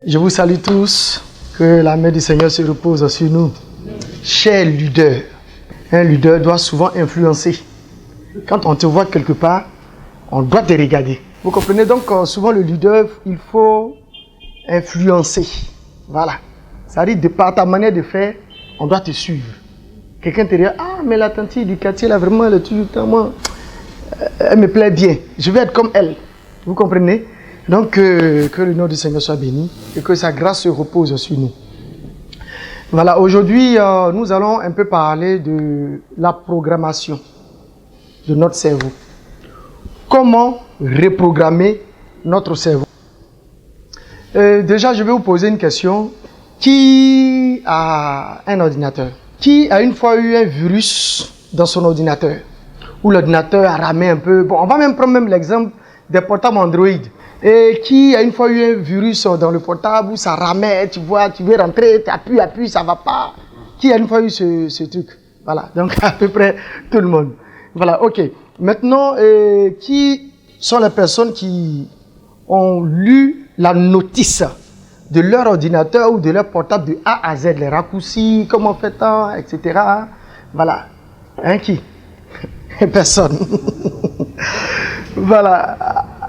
Je vous salue tous, que la main du Seigneur se repose sur nous. Chers leaders, un leader doit souvent influencer. Quand on te voit quelque part, on doit te regarder. Vous comprenez donc souvent le leader, il faut influencer. Voilà. Ça dit, de par ta manière de faire, on doit te suivre. Quelqu'un te dit, ah mais la tante du quartier là, vraiment, elle est toujours tellement... Elle me plaît bien. Je vais être comme elle. Vous comprenez? Donc, que le nom du Seigneur soit béni et que sa grâce se repose sur nous. Voilà, aujourd'hui, nous allons un peu parler de la programmation de notre cerveau. Comment reprogrammer notre cerveau? Déjà, je vais vous poser une question. Qui a un ordinateur? Qui a une fois eu un virus dans son ordinateur? Où l'ordinateur a ramé un peu. Bon, on va même prendre l'exemple des portables Android. Et qui a une fois eu un virus dans le portable où ça ramait, tu vois, tu veux rentrer, tu appuies, ça va pas. Qui a une fois eu ce truc? Voilà, donc à peu près tout le monde. Voilà, ok. Maintenant, qui sont les personnes qui ont lu la notice de leur ordinateur ou de leur portable de A à Z, les raccourcis, comment fait-on, etc. Voilà. Hein, qui? Personne. Voilà.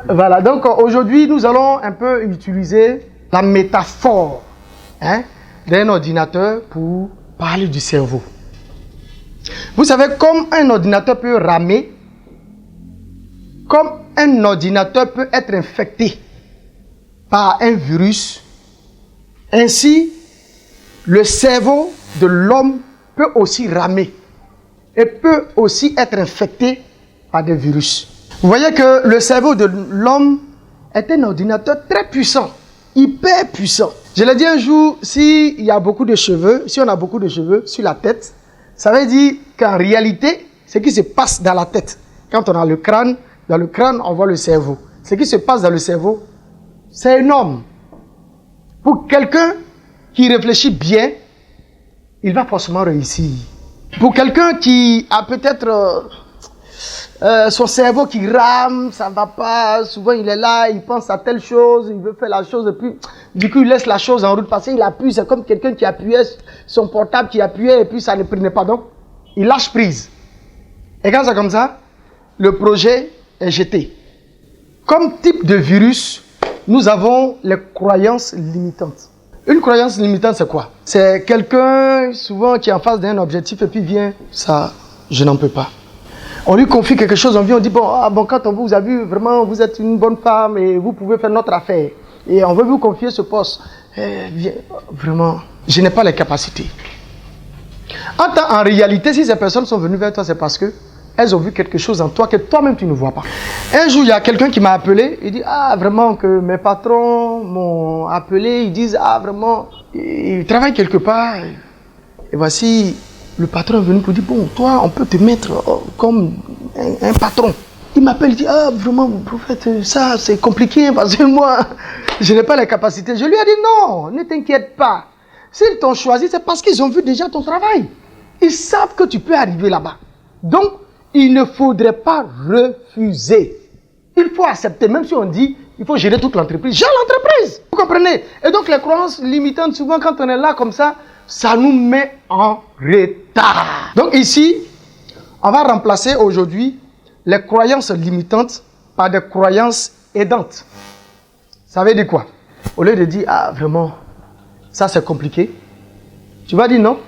Voilà, donc aujourd'hui, nous allons un peu utiliser la métaphore d'un ordinateur pour parler du cerveau. Vous savez, comme un ordinateur peut ramer, comme un ordinateur peut être infecté par un virus, ainsi, le cerveau de l'homme peut aussi ramer et peut aussi être infecté par des virus. Vous voyez que le cerveau de l'homme est un ordinateur très puissant, hyper puissant. Je l'ai dit un jour, s'il y a beaucoup de cheveux, si on a beaucoup de cheveux sur la tête, ça veut dire qu'en réalité, ce qui se passe dans la tête, quand on a le crâne, dans le crâne, on voit le cerveau. Ce qui se passe dans le cerveau, c'est énorme. Pour quelqu'un qui réfléchit bien, il va forcément réussir. Pour quelqu'un qui a peut-être... son cerveau qui rame, ça ne va pas, souvent il est là, il pense à telle chose, il veut faire la chose, et puis du coup il laisse la chose en route parce qu'il appuie, c'est comme quelqu'un qui appuyait son portable, qui appuyait et puis ça ne prenait pas, donc il lâche prise. Et quand c'est comme ça, le projet est jeté. Comme type de virus, nous avons les croyances limitantes. Une croyance limitante, c'est quoi? C'est quelqu'un souvent qui est en face d'un objectif et puis vient, ça, je n'en peux pas. On lui confie quelque chose, on vient, on dit, bon, quand on vous a vu, vraiment, vous êtes une bonne femme et vous pouvez faire notre affaire. Et on veut vous confier ce poste. Vraiment, je n'ai pas les capacités. En réalité, si ces personnes sont venues vers toi, c'est parce qu'elles ont vu quelque chose en toi que toi-même tu ne vois pas. Un jour, il y a quelqu'un qui m'a appelé, il dit, vraiment, que mes patrons m'ont appelé, ils disent, vraiment, ils travaillent quelque part. Et voici... Le patron est venu pour dire, bon, toi, on peut te mettre comme un patron. Il m'appelle, il dit, vraiment, prophète, ça, c'est compliqué parce que moi, je n'ai pas les capacités. Je lui ai dit, non, ne t'inquiète pas. S'ils t'ont choisi, c'est parce qu'ils ont vu déjà ton travail. Ils savent que tu peux arriver là-bas. Donc, il ne faudrait pas refuser. Il faut accepter, même si on dit, il faut gérer toute l'entreprise. Gère l'entreprise, vous comprenez? Et donc, les croyances limitantes, souvent, quand on est là comme ça nous met en retard. Donc ici, on va remplacer aujourd'hui les croyances limitantes par des croyances aidantes. Ça veut dire quoi? Au lieu de dire, vraiment, ça c'est compliqué, tu vas dire non.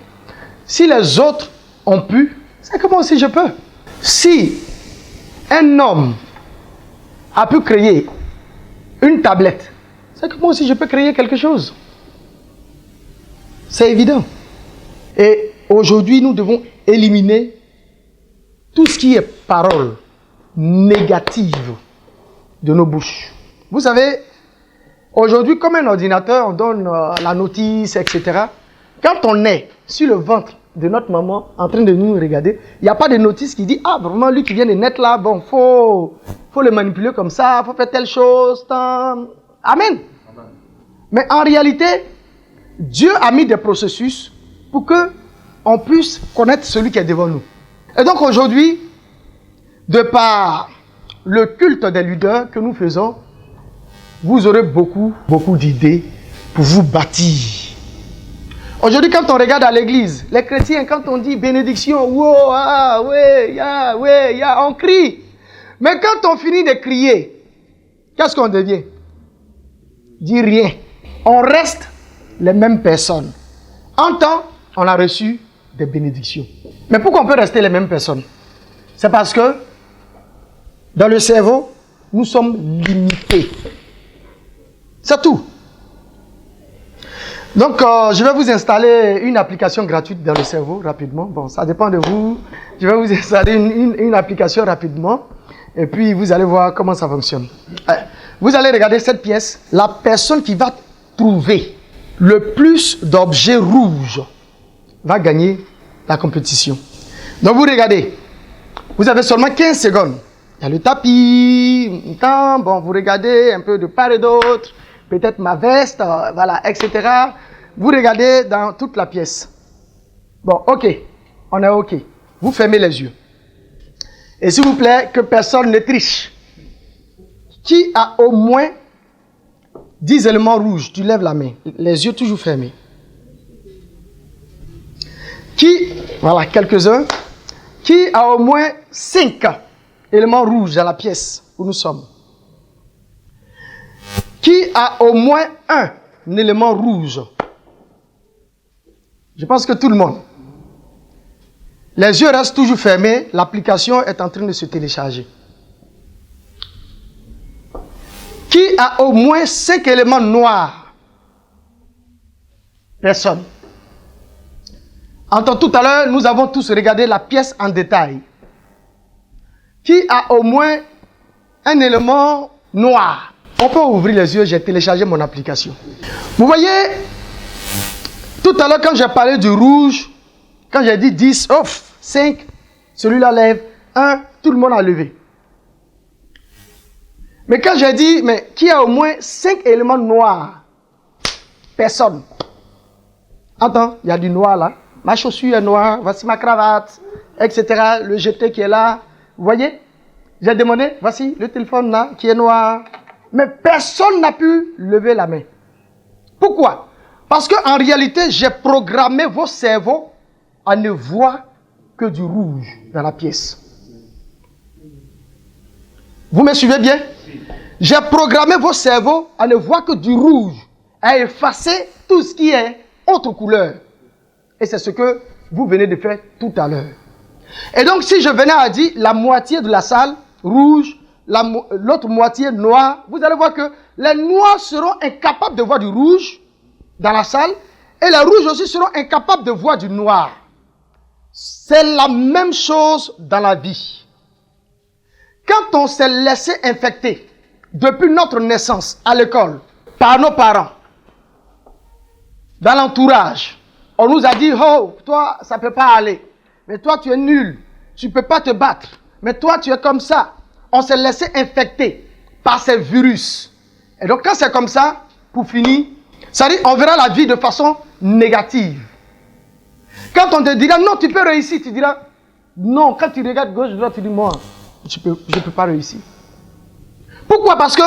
Si les autres ont pu, c'est que moi aussi je peux. Si un homme a pu créer une tablette, c'est que moi aussi je peux créer quelque chose. C'est évident. Et aujourd'hui, nous devons éliminer tout ce qui est parole négative de nos bouches. Vous savez, aujourd'hui, comme un ordinateur, on donne la notice, etc. Quand on est sur le ventre de notre maman en train de nous regarder. Il n'y a pas de notice qui dit, ah, vraiment, lui qui vient de naître là, bon, faut le manipuler comme ça, faut faire telle chose. Amen. Amen. Mais en réalité, Dieu a mis des processus pour que on puisse connaître celui qui est devant nous. Et donc aujourd'hui, de par le culte des leaders que nous faisons, vous aurez beaucoup d'idées pour vous bâtir. Aujourd'hui, quand on regarde à l'église, les chrétiens, quand on dit bénédiction, wow, ah, ouais, ya, on crie. Mais quand on finit de crier, qu'est-ce qu'on devient? Dit rien. On reste les mêmes personnes. En temps, on a reçu des bénédictions. Mais pourquoi on peut rester les mêmes personnes? C'est parce que dans le cerveau, nous sommes limités. C'est tout. Donc, je vais vous installer une application gratuite dans le cerveau rapidement. Bon, ça dépend de vous. Je vais vous installer une application rapidement. Et puis, vous allez voir comment ça fonctionne. Vous allez regarder cette pièce. La personne qui va trouver le plus d'objets rouges va gagner la compétition. Donc, vous regardez. Vous avez seulement 15 secondes. Il y a le tapis. Bon, vous regardez un peu de part et d'autre. Peut-être ma veste, voilà, etc. Vous regardez dans toute la pièce. Bon, ok. On est ok. Vous fermez les yeux. Et s'il vous plaît, que personne ne triche. Qui a au moins 10 éléments rouges? Tu lèves la main. Les yeux toujours fermés. Qui, voilà, quelques-uns. Qui a au moins 5 éléments rouges dans la pièce où nous sommes? Qui a au moins un élément rouge? Je pense que tout le monde. Les yeux restent toujours fermés. L'application est en train de se télécharger. Qui a au moins 5 éléments noirs? Personne. Tout à l'heure, nous avons tous regardé la pièce en détail. Qui a au moins un élément noir? On peut ouvrir les yeux, j'ai téléchargé mon application. Vous voyez, tout à l'heure quand j'ai parlé du rouge, quand j'ai dit 10, 5, celui-là lève, 1, tout le monde a levé. Mais quand j'ai dit, mais qui a au moins 5 éléments noirs? Personne. Attends, il y a du noir là. Ma chaussure est noire, voici ma cravate, etc. Le jeté qui est là. Vous voyez? J'ai demandé, voici le téléphone là qui est noir. Mais personne n'a pu lever la main. Pourquoi? Parce qu'en réalité, j'ai programmé vos cerveaux à ne voir que du rouge dans la pièce. Vous me suivez bien? J'ai programmé vos cerveaux à ne voir que du rouge, à effacer tout ce qui est autre couleur. Et c'est ce que vous venez de faire tout à l'heure. Et donc, si je venais à dire la moitié de la salle rouge, l'autre moitié noire, vous allez voir que les noirs seront incapables de voir du rouge dans la salle et les rouges aussi seront incapables de voir du noir. C'est la même chose dans la vie. Quand on s'est laissé infecter depuis notre naissance à l'école par nos parents, dans l'entourage, on nous a dit, oh, toi, ça ne peut pas aller. Mais toi, tu es nul. Tu ne peux pas te battre. Mais toi, tu es comme ça. On s'est laissé infecter par ces virus. Et donc, quand c'est comme ça, pour finir, ça dit, on verra la vie de façon négative. Quand on te dira, non, tu peux réussir, tu diras, non, quand tu regardes gauche, droite, tu dis, moi, je ne peux pas réussir. Pourquoi? Parce que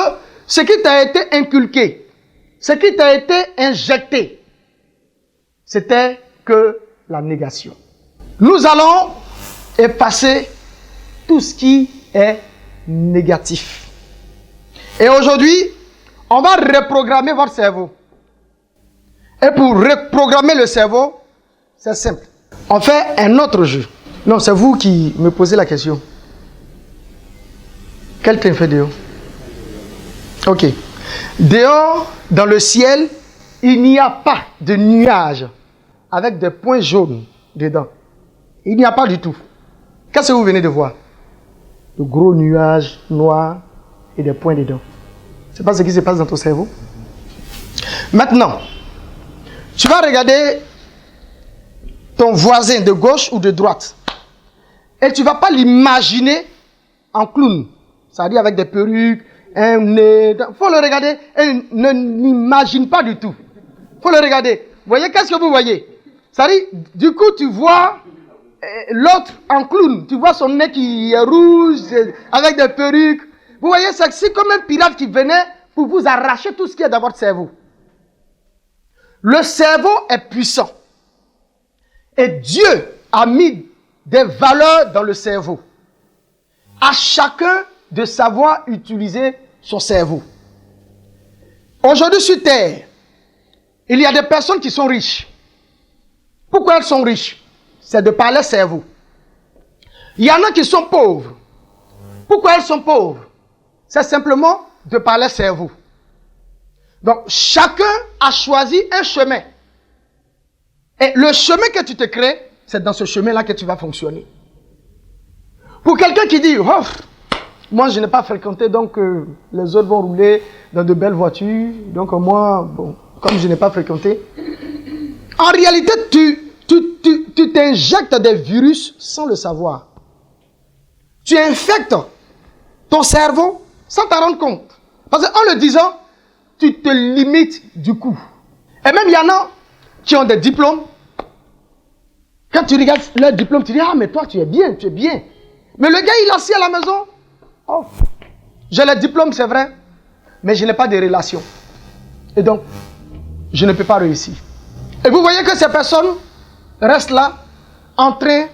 ce qui t'a été inculqué, ce qui t'a été injecté, c'était que la négation. Nous allons effacer tout ce qui est négatif. Et aujourd'hui, on va reprogrammer votre cerveau. Et pour reprogrammer le cerveau, c'est simple. On fait un autre jeu. Non, c'est vous qui me posez la question. Quel temps fait dehors? Ok. Dehors, dans le ciel, il n'y a pas de nuages avec des points jaunes dedans. Il n'y a pas du tout. Qu'est-ce que vous venez de voir? De gros nuages noirs et des points dedans. C'est pas ce qui se passe dans ton cerveau. Maintenant, tu vas regarder ton voisin de gauche ou de droite. Et tu ne vas pas l'imaginer en clown. C'est-à-dire avec des perruques, un nez. Il faut le regarder et ne l'imagine pas du tout. Il faut le regarder. Vous voyez, qu'est-ce que vous voyez? C'est-à-dire, du coup, tu vois l'autre en clown. Tu vois son nez qui est rouge, avec des perruques. Vous voyez, c'est comme un pirate qui venait pour vous arracher tout ce qui est dans votre cerveau. Le cerveau est puissant. Et Dieu a mis des valeurs dans le cerveau. À chacun de savoir utiliser son cerveau. Aujourd'hui sur Terre, il y a des personnes qui sont riches. Pourquoi elles sont riches? C'est de par leur cerveau. Il y en a qui sont pauvres. Pourquoi elles sont pauvres? C'est simplement de par leur cerveau. Donc, chacun a choisi un chemin. Et le chemin que tu te crées, c'est dans ce chemin-là que tu vas fonctionner. Pour quelqu'un qui dit, oh, moi je n'ai pas fréquenté, donc les autres vont rouler dans de belles voitures, donc moi, bon, comme je n'ai pas fréquenté. En réalité, tu t'injectes des virus sans le savoir. Tu infectes ton cerveau sans t'en rendre compte. Parce qu'en le disant, tu te limites du coup. Et même il y en a qui ont des diplômes. Quand tu regardes leur diplôme, tu dis, ah mais toi tu es bien, tu es bien. Mais le gars il est assis à la maison. Oh, j'ai le diplôme c'est vrai, mais je n'ai pas de relation. Et donc, je ne peux pas réussir. Et vous voyez que ces personnes restent là, en train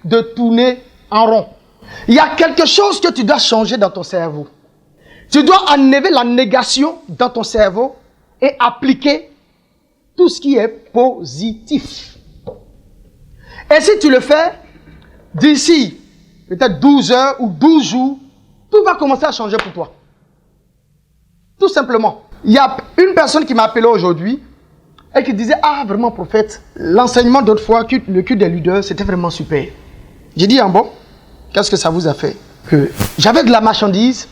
de tourner en rond. Il y a quelque chose que tu dois changer dans ton cerveau. Tu dois enlever la négation dans ton cerveau et appliquer tout ce qui est positif. Et si tu le fais, d'ici peut-être 12 heures ou 12 jours, tout va commencer à changer pour toi. Tout simplement. Il y a une personne qui m'a appelé aujourd'hui et qui disait, ah vraiment prophète, l'enseignement d'autre fois, le culte des leaders, c'était vraiment super. J'ai dit, ah bon, qu'est-ce que ça vous a fait? Que j'avais de la marchandise.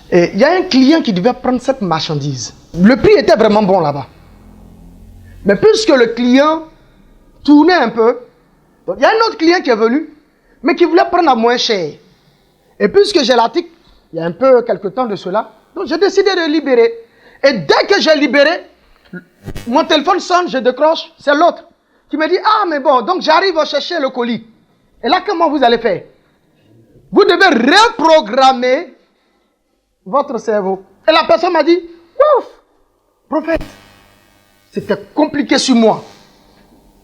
Et il y a un client qui devait prendre cette marchandise. Le prix était vraiment bon là-bas. Mais puisque le client tournait un peu, donc il y a un autre client qui est venu, mais qui voulait prendre à moins cher. Et puisque j'ai l'article, il y a un peu quelque temps de cela, donc j'ai décidé de libérer. Et dès que j'ai libéré, mon téléphone sonne, je décroche, c'est l'autre qui me dit, ah mais bon, donc j'arrive à chercher le colis. Et là, comment vous allez faire? Vous devez reprogrammer votre cerveau. Et la personne m'a dit, ouf, prophète, c'était compliqué sur moi.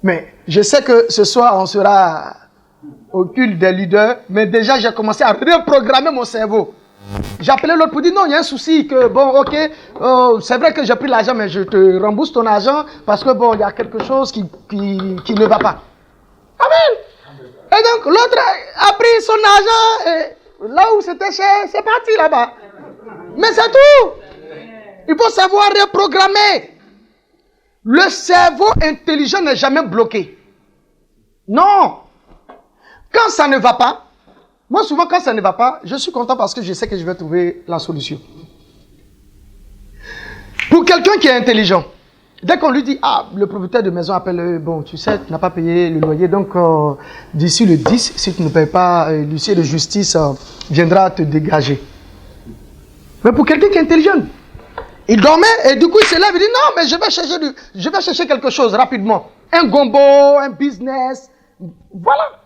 Mais je sais que ce soir, on sera au culte des leaders, mais déjà, j'ai commencé à reprogrammer mon cerveau. J'ai appelé l'autre pour dire, non, il y a un souci, que bon, ok, c'est vrai que j'ai pris l'argent, mais je te rembourse ton argent, parce que bon, il y a quelque chose qui ne va pas. Amen. Et donc, l'autre a pris son argent, et là où c'était cher, c'est parti là-bas. Mais c'est tout. Il faut savoir reprogrammer. Le cerveau intelligent n'est jamais bloqué. Non. Quand ça ne va pas, moi souvent quand ça ne va pas, je suis content parce que je sais que je vais trouver la solution. Pour quelqu'un qui est intelligent, dès qu'on lui dit, ah, le propriétaire de maison appelle, bon, tu sais, tu n'as pas payé le loyer, donc d'ici le 10, si tu ne payes pas, l'huissier de justice viendra te dégager. Mais pour quelqu'un qui est intelligent, il dormait et du coup il se lève et dit non mais je vais chercher quelque chose rapidement. Un gombo, un business, voilà.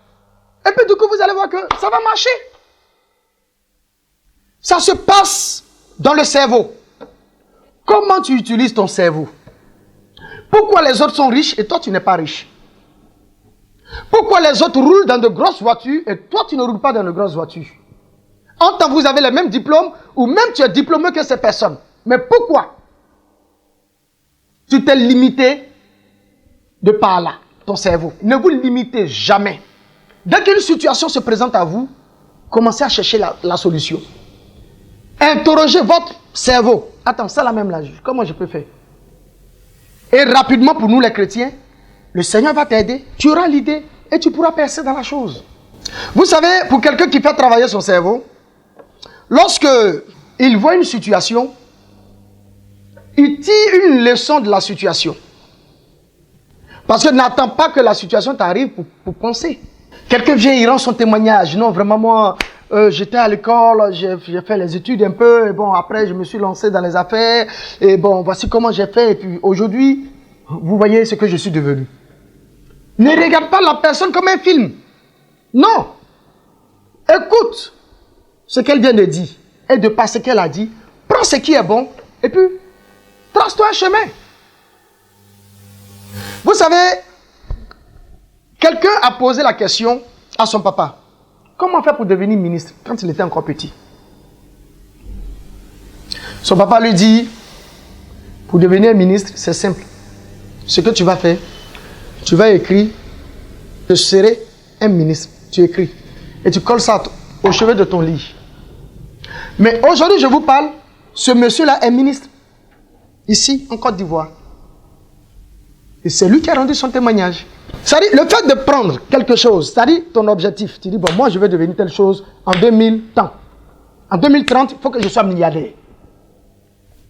Et puis du coup vous allez voir que ça va marcher. Ça se passe dans le cerveau. Comment tu utilises ton cerveau? Pourquoi les autres sont riches et toi tu n'es pas riche? Pourquoi les autres roulent dans de grosses voitures et toi tu ne roules pas dans de grosses voitures? En tant que vous avez le même diplôme, ou même tu es diplômé que ces personnes. Mais pourquoi tu t'es limité de par là, ton cerveau? Ne vous limitez jamais. Dès qu'une situation se présente à vous, commencez à chercher la solution. Interrogez votre cerveau. Attends, ça là même là, comment je peux faire? Et rapidement pour nous les chrétiens, le Seigneur va t'aider, tu auras l'idée et tu pourras percer dans la chose. Vous savez, pour quelqu'un qui fait travailler son cerveau, lorsque il voit une situation, il tire une leçon de la situation. Parce que n'attends pas que la situation t'arrive pour penser. Quelqu'un vient, il rend son témoignage. Non, vraiment, moi, j'étais à l'école, j'ai fait les études un peu, et bon, après, je me suis lancé dans les affaires, et bon, voici comment j'ai fait, et puis aujourd'hui, vous voyez ce que je suis devenu. Ne regarde pas la personne comme un film. Non. Écoute ce qu'elle vient de dire, et de par ce qu'elle a dit, prends ce qui est bon, et puis, trace-toi un chemin. Vous savez, quelqu'un a posé la question à son papa. Comment faire pour devenir ministre quand il était encore petit? Son papa lui dit, pour devenir ministre, c'est simple. Ce que tu vas faire, tu vas écrire, je serai un ministre. Tu écris. Et tu colles ça au chevet de ton lit. Mais aujourd'hui, je vous parle, ce monsieur-là est ministre. Ici, en Côte d'Ivoire. Et c'est lui qui a rendu son témoignage. C'est-à-dire, le fait de prendre quelque chose, c'est-à-dire ton objectif, tu dis, bon, moi je vais devenir telle chose en 2000 temps. En 2030, il faut que je sois milliardaire.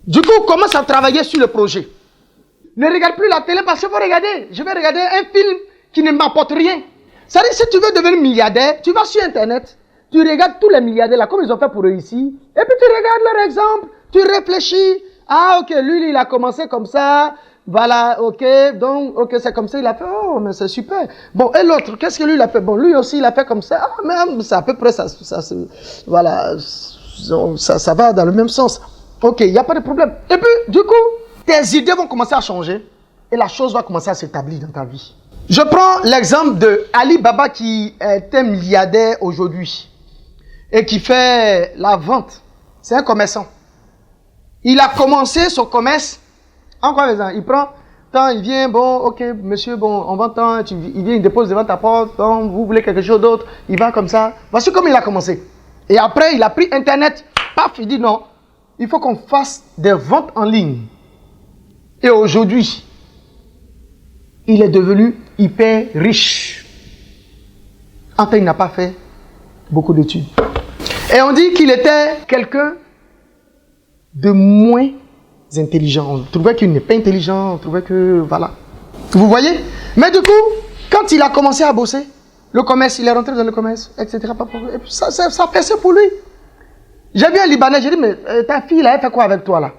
Du coup, commence à travailler sur le projet. Ne regarde plus la télé parce qu'il faut regarder. Je vais regarder un film qui ne m'apporte rien. C'est-à-dire, si tu veux devenir milliardaire, tu vas sur Internet, tu regardes tous les milliardaires là, comme ils ont fait pour réussir, et puis tu regardes leur exemple, tu réfléchis. Ah, ok, lui, il a commencé comme ça. Voilà, ok, donc, ok, c'est comme ça, il a fait, oh, mais c'est super. Bon, et l'autre, qu'est-ce que lui, il a fait? Bon, lui aussi, il a fait comme ça. Ah, mais c'est à peu près ça, voilà, ça va dans le même sens. Ok, il n'y a pas de problème. Et puis, du coup, tes idées vont commencer à changer et la chose va commencer à s'établir dans ta vie. Je prends l'exemple de Ali Baba qui est un milliardaire aujourd'hui et qui fait la vente. C'est un commerçant. Il a commencé son commerce. Encore exemple, il prend, tant il vient, bon, ok, monsieur, bon, on vend tant, il vient, il dépose devant ta porte, donc vous voulez quelque chose d'autre, il va comme ça. Voici comment il a commencé. Et après, il a pris Internet, paf, il dit non, il faut qu'on fasse des ventes en ligne. Et aujourd'hui, il est devenu hyper riche. Enfin, il n'a pas fait beaucoup d'études. Et on dit qu'il était quelqu'un de moins intelligent. On trouvait qu'il n'est pas intelligent, on trouvait que, voilà. Vous voyez? Mais du coup, quand il a commencé à bosser, le commerce, il est rentré dans le commerce, etc. Et puis ça passait pour lui. J'ai vu un Libanais, j'ai dit, mais ta fille, là, elle fait quoi avec toi, là?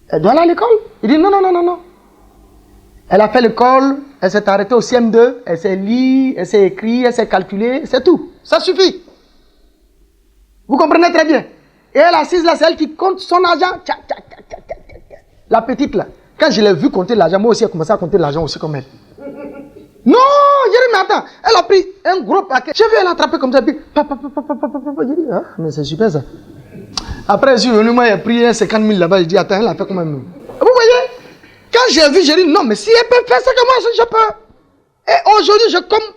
Elle doit aller à l'école? Il dit, non, non, non, non, non. Elle a fait l'école, elle s'est arrêtée au CM2, elle s'est lire, elle s'est écrire, elle s'est calculer, c'est tout. Ça suffit. Vous comprenez très bien. Et elle assise là, c'est elle qui compte son argent. La petite là, quand je l'ai vu compter l'argent, moi aussi j'ai commencé à compter l'argent aussi comme elle. Non, j'ai dit, mais attends, elle a pris un gros paquet. J'ai vu elle attraper comme ça, puis j'ai dit, ah, mais c'est super ça. Après, je suis venu, moi j'ai pris 50 000 là-bas, j'ai dit, attends, elle a fait quand même. Vous voyez, quand j'ai vu, j'ai dit, non, mais si elle peut faire ça comme moi, je peux. Et aujourd'hui,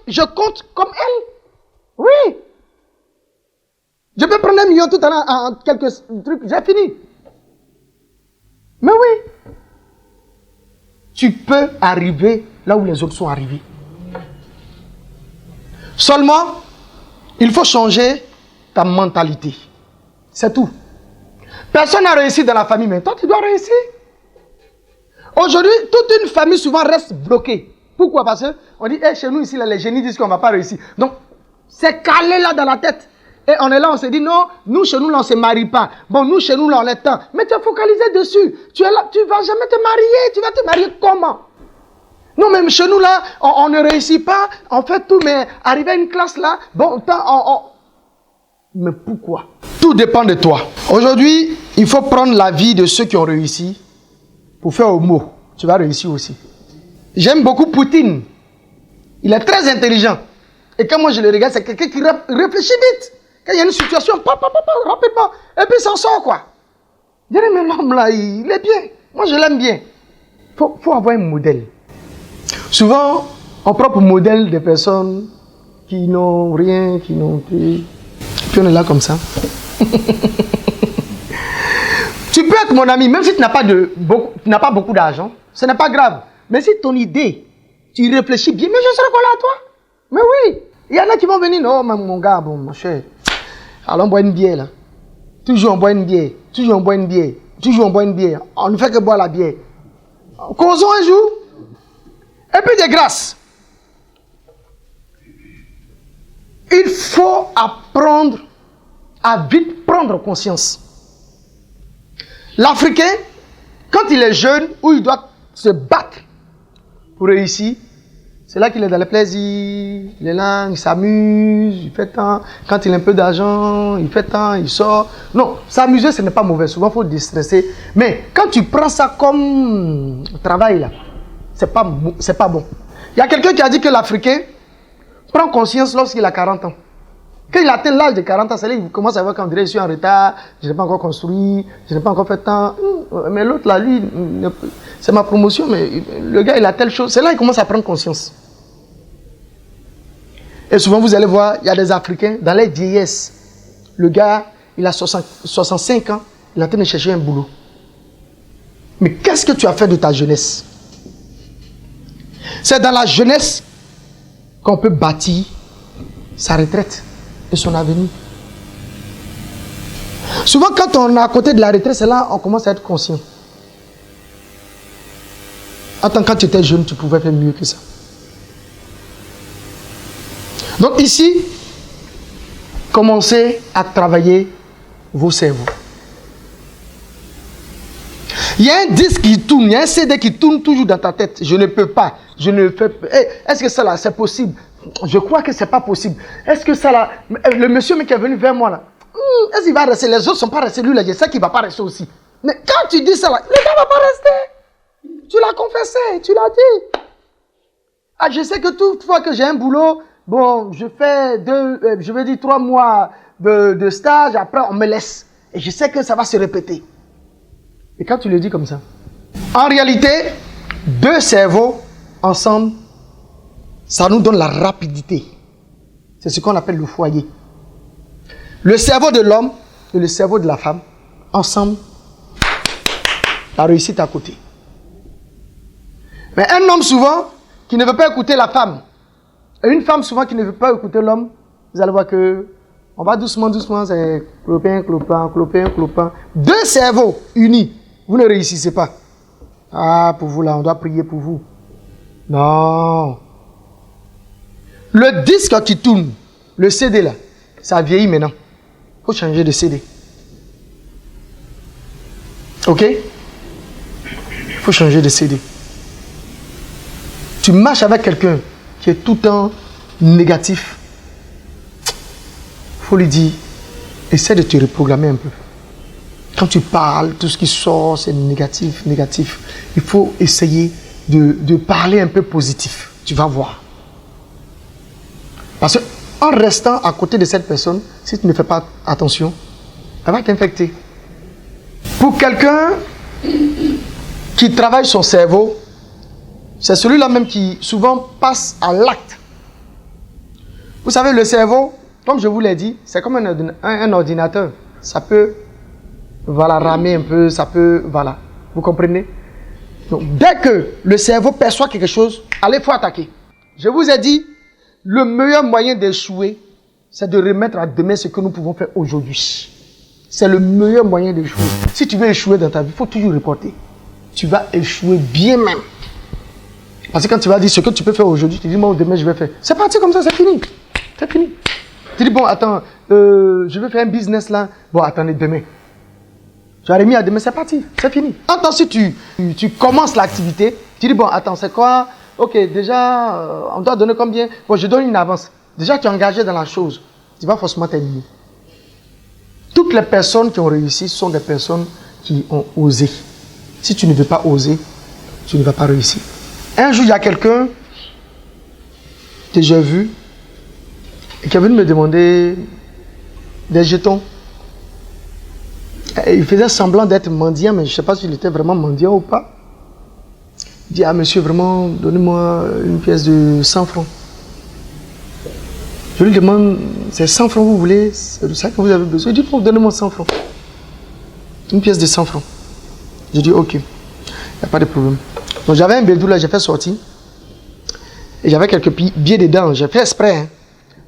je compte comme elle. Oui. Je peux prendre 1 million tout à l'heure en quelques trucs, j'ai fini. Mais oui. Tu peux arriver là où les autres sont arrivés. Seulement, il faut changer ta mentalité. C'est tout. Personne n'a réussi dans la famille, mais toi, tu dois réussir. Aujourd'hui, toute une famille souvent reste bloquée. Pourquoi? Parce qu'on dit, hey, chez nous ici, là, les génies disent qu'on ne va pas réussir. Donc, c'est calé là dans la tête. Et on est là, on se dit, non, nous, chez nous, là, on ne se marie pas. Bon, nous, chez nous, là, on est temps. Mais tu es focalisé dessus. Tu es là, tu ne vas jamais te marier. Tu vas te marier comment? Non, même chez nous, là, on ne réussit pas. On fait tout, mais arriver à une classe, là, bon, mais pourquoi? Tout dépend de toi. Aujourd'hui, il faut prendre la vie de ceux qui ont réussi pour faire au mot. Tu vas réussir aussi. J'aime beaucoup Poutine. Il est très intelligent. Et quand moi je le regarde, c'est quelqu'un qui réfléchit vite. Quand il y a une situation, rapidement. Et puis il s'en sort, quoi. Je dis, mais l'homme là, il est bien. Moi, je l'aime bien. Il faut avoir un modèle. Souvent, on prend pour modèle des personnes qui n'ont rien, qui n'ont plus. Puis on est là comme ça. Tu peux être mon ami, même si tu n'as pas beaucoup d'argent. Ce n'est pas grave. Mais si ton idée, tu réfléchis bien, mais je serai collé à toi. Mais oui. Il y en a qui vont venir, non, mon gars, bon, mon cher. Allons boire une bière, là. Toujours on boit une bière. Toujours on boit une bière. Toujours on boit une bière. On ne fait que boire la bière. Causons un jour. Un peu de grâce. Il faut apprendre à vite prendre conscience. L'Africain, quand il est jeune, où il doit se battre pour réussir, c'est là qu'il est dans le plaisir, il est là, il s'amuse, il fait tant. Quand il a un peu d'argent, il fait tant, il sort. Non, s'amuser, ce n'est pas mauvais. Souvent, il faut déstresser. Mais quand tu prends ça comme travail, là, c'est pas bon. Il y a quelqu'un qui a dit que l'Africain prend conscience lorsqu'il a 40 ans. Quand il atteint l'âge de 40 ans, c'est là qu'il commence à voir qu'on dirait je suis en retard, je n'ai pas encore construit, je n'ai pas encore fait tant. Mais l'autre là, lui, c'est ma promotion, mais le gars il a telle chose. C'est là qu'il commence à prendre conscience. Et souvent vous allez voir, il y a des Africains, dans les vieillesses, le gars, il a 65 ans, il est en train de chercher un boulot. Mais qu'est-ce que tu as fait de ta jeunesse? C'est dans la jeunesse qu'on peut bâtir sa retraite et son avenir. Souvent, quand on est à côté de la retraite, c'est là qu'on commence à être conscient. Attends, quand tu étais jeune, tu pouvais faire mieux que ça. Donc ici, commencez à travailler vos cerveaux. Il y a un disque qui tourne, il y a un CD qui tourne toujours dans ta tête. Je ne peux pas, je ne fais pas. Est-ce que ça là, c'est possible? Je crois que c'est pas possible. Est-ce que ça là, le monsieur qui est venu vers moi là, est-ce qu'il va rester? Les autres ne sont pas restés, lui là, je sais qu'il ne va pas rester aussi. Mais quand tu dis ça là, le gars ne va pas rester. Tu l'as confessé, tu l'as dit. Ah, je sais que toute fois que j'ai un boulot, bon, je fais 3 mois de stage, après on me laisse. Et je sais que ça va se répéter. Et quand tu le dis comme ça, en réalité, 2 cerveaux ensemble, ça nous donne la rapidité. C'est ce qu'on appelle le foyer. Le cerveau de l'homme et le cerveau de la femme, ensemble, la réussite à côté. Mais un homme souvent qui ne veut pas écouter la femme, et une femme souvent qui ne veut pas écouter l'homme, vous allez voir que on va doucement, c'est clopin, clopin, clopin, clopin. 2 cerveaux unis, vous ne réussissez pas. Ah, pour vous là, on doit prier pour vous. Non. Le disque qui tourne, le CD là, ça vieillit maintenant. Il faut changer de CD. Ok? Il faut changer de CD. Tu marches avec quelqu'un qui est tout le temps négatif. Il faut lui dire, essaie de te reprogrammer un peu. Quand tu parles, tout ce qui sort, c'est négatif, négatif. Il faut essayer de parler un peu positif. Tu vas voir. Parce qu'en restant à côté de cette personne, si tu ne fais pas attention, elle va t'infecter. Pour quelqu'un qui travaille son cerveau, c'est celui-là même qui souvent passe à l'acte. Vous savez, le cerveau, comme je vous l'ai dit, c'est comme un ordinateur. Ça peut ramer un peu, ça peut... Voilà. Vous comprenez? Donc, dès que le cerveau perçoit quelque chose, allez, il faut attaquer. Je vous ai dit, le meilleur moyen d'échouer, c'est de remettre à demain ce que nous pouvons faire aujourd'hui. C'est le meilleur moyen d'échouer. Si tu veux échouer dans ta vie, il faut toujours reporter. Tu vas échouer bien même. Parce que quand tu vas dire ce que tu peux faire aujourd'hui, tu dis, moi, demain, je vais faire. C'est parti comme ça, c'est fini. C'est fini. Tu dis, bon, attends, je vais faire un business là. Bon, attendez, demain. Tu as remis à demain, c'est parti, c'est fini. Attends, si tu commences l'activité, tu dis, bon, attends, c'est quoi? Ok, déjà, on doit donner combien? Bon, je donne une avance. Déjà, tu es engagé dans la chose. Tu vas forcément terminer. Toutes les personnes qui ont réussi sont des personnes qui ont osé. Si tu ne veux pas oser, tu ne vas pas réussir. Un jour, il y a quelqu'un que j'ai vu et qui est venu me demander des jetons. Et il faisait semblant d'être mendiant, mais je ne sais pas s'il était vraiment mendiant ou pas. Il dit, ah monsieur, vraiment, donnez-moi une pièce de 100 francs. Je lui demande, c'est 100 francs vous voulez? C'est de ça que vous avez besoin? Il dit, donnez-moi 100 francs. Une pièce de 100 francs. Je dis, ok, il n'y a pas de problème. Donc j'avais un bédou là, j'ai fait sortir. Et j'avais quelques billets dedans, j'ai fait exprès. Hein.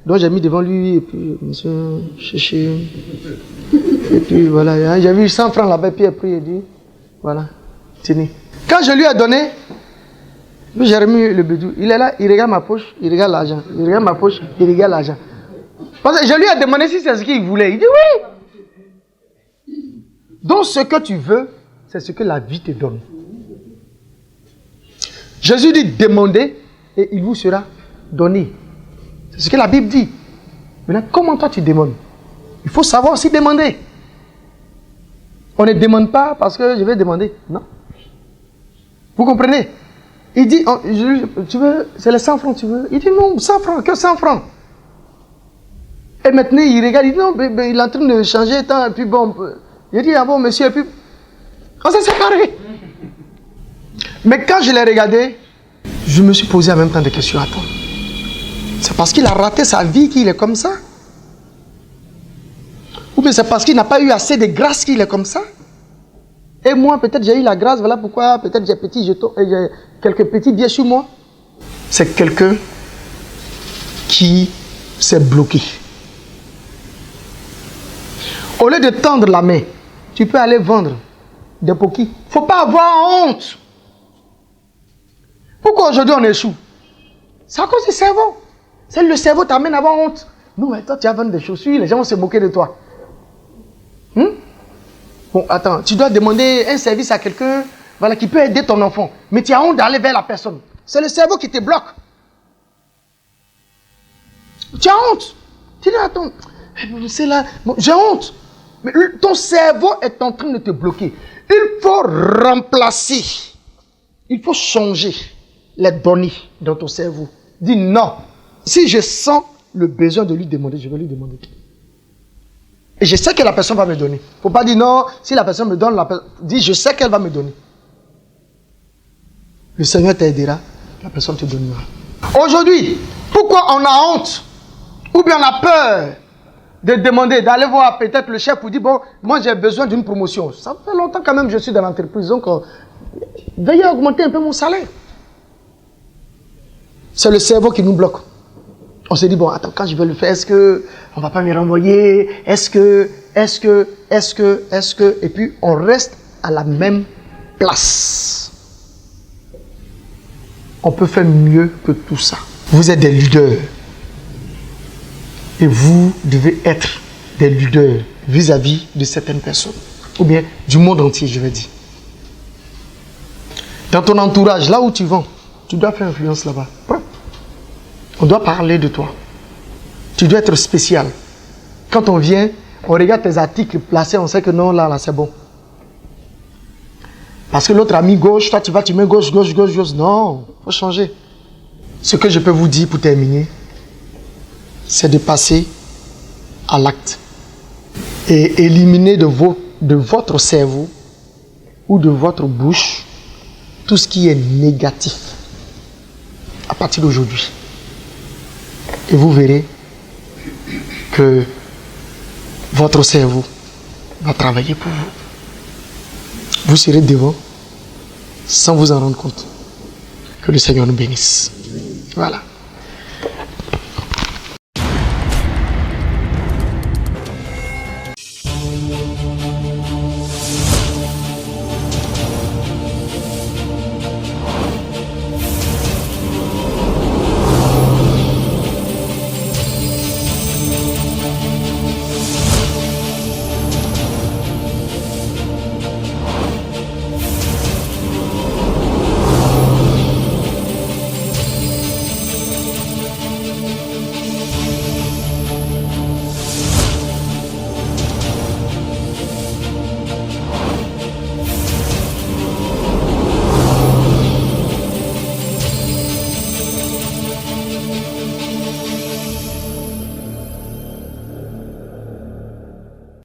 Donc j'ai mis devant lui, et puis, monsieur, chercher. Et puis voilà, j'ai vu 100 francs là-bas, puis après il dit, voilà, tenez. Quand je lui ai donné, Jérémie le bédou, il est là, il regarde ma poche, il regarde l'argent. Il regarde ma poche, il regarde l'argent. Parce que je lui ai demandé si c'est ce qu'il voulait. Il dit oui. Donc ce que tu veux, c'est ce que la vie te donne. Jésus dit demandez et il vous sera donné. C'est ce que la Bible dit. Maintenant, comment toi tu demandes? Il faut savoir aussi demander. On ne demande pas parce que je vais demander. Non. Vous comprenez? Il dit, tu veux, c'est les 100 francs, tu veux? Il dit non, 100 francs, que 100 francs. Et maintenant, il regarde, il dit non, il est en train de changer tant, et puis bon, il dit, ah bon, monsieur, et puis, on s'est séparés. Mais quand je l'ai regardé, je me suis posé en même temps des questions. Attends, c'est parce qu'il a raté sa vie qu'il est comme ça? Ou bien c'est parce qu'il n'a pas eu assez de grâce qu'il est comme ça? Et moi, peut-être j'ai eu la grâce, voilà pourquoi, peut-être j'ai j'ai quelques petits biais sur moi. C'est quelqu'un qui s'est bloqué. Au lieu de tendre la main, tu peux aller vendre des pokis. Il ne faut pas avoir honte. Pourquoi aujourd'hui on échoue? C'est à cause du cerveau. C'est le cerveau t'amène à avoir honte. Non, mais toi tu vas vendre des chaussures, les gens vont se moquer de toi. Bon, attends, tu dois demander un service à quelqu'un, voilà, qui peut aider ton enfant. Mais tu as honte d'aller vers la personne. C'est le cerveau qui te bloque. Tu as honte. Tu dis, attends, c'est là, bon, j'ai honte. Mais ton cerveau est en train de te bloquer. Il faut remplacer. Il faut changer les données dans ton cerveau. Dis non. Si je sens le besoin de lui demander, je vais lui demander. Et je sais que la personne va me donner. Il ne faut pas dire non, si la personne me donne, dis je sais qu'elle va me donner. Le Seigneur t'aidera, la personne te donnera. Aujourd'hui, pourquoi on a honte? Ou bien on a peur de demander, d'aller voir peut-être le chef pour dire bon, moi j'ai besoin d'une promotion. Ça fait longtemps quand même que je suis dans l'entreprise, donc veuillez augmenter un peu mon salaire. C'est le cerveau qui nous bloque. On se dit, bon, attends, quand je vais le faire, est-ce que on ne va pas me renvoyer? Est-ce que, et puis on reste à la même place. On peut faire mieux que tout ça. Vous êtes des leaders. Et vous devez être des leaders vis-à-vis de certaines personnes. Ou bien du monde entier, je vais dire. Dans ton entourage, là où tu vas, tu dois faire influence là-bas. On doit parler de toi. Tu dois être spécial. Quand on vient, on regarde tes articles placés, on sait que non, là, c'est bon. Parce que l'autre a mis gauche, toi tu mets gauche. Non, il faut changer. Ce que je peux vous dire pour terminer, c'est de passer à l'acte. Et éliminer de votre cerveau ou de votre bouche tout ce qui est négatif à partir d'aujourd'hui. Et vous verrez que votre cerveau va travailler pour vous. Vous serez devant sans vous en rendre compte. Que le Seigneur nous bénisse. Voilà.